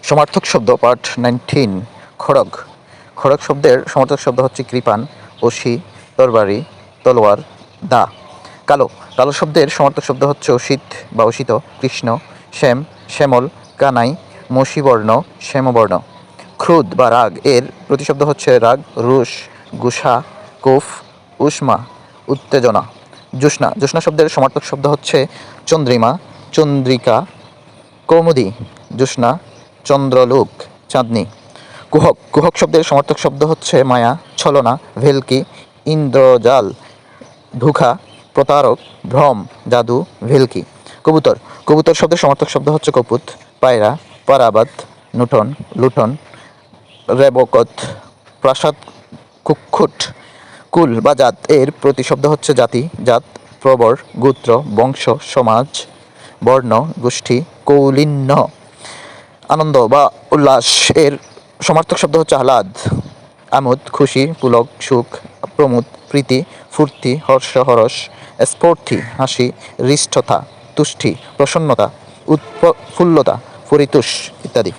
সমার্থক শব্দ পার্ট 19। খড়গ। খড়গ শব্দের সমার্থক শব্দ হচ্ছে কৃপান, অসি, তরবারি, তলোয়ার, দা। কালো। কালো শব্দের সমার্থক শব্দ হচ্ছে অসিত বা অসিত, কৃষ্ণ, শ্যাম, শ্যামল, কানাই, মসিবর্ণ, শ্যামবর্ণ। ক্রোধ বা রাগ এর প্রতিশব্দ হচ্ছে রাগ, রুষ, গুসা, কোফ, উষ্মা, উত্তেজনা। জ্যোৎস্না। জ্যোৎস্না শব্দের সমার্থক শব্দ হচ্ছে চন্দ্রিমা, চন্দ্রিকা, কৌমুদী, জ্যোৎস্না, চন্দ্রলোক, চাঁদনি। কুহক। কুহক শব্দের সমার্থক শব্দ হচ্ছে মায়া, ছলনা, ভেলকি, ইন্দ্রজাল, ধোঁকা, প্রতারক, ভ্রম, জাদু, ভেলকি। কবুতর। কবুতর শব্দের সমার্থক শব্দ হচ্ছে কপুত, পায়রা, পারাবাত, নুঠন, লুঠন, রেবকত, প্রাসাদ, কুক্ষুট। কুল বা জাত এর প্রতিশব্দ হচ্ছে জাতি, জাত, প্রবর, গোত্র, বংশ, সমাজ, বর্ণ, গোষ্ঠী, কৌলিন্য। আনন্দ বা উল্লাস এর সমার্থক শব্দ হচ্ছে আহ্লাদ, আমোদ, খুশি, পুলক, সুখ, প্রমোদ, প্রীতি, ফুর্তি, হর্ষ, হরস, স্ফূর্তি, হাসি, হৃষ্টতা, তুষ্টি, প্রসন্নতা, উৎফুল্লতা, পরিতোষ ইত্যাদি।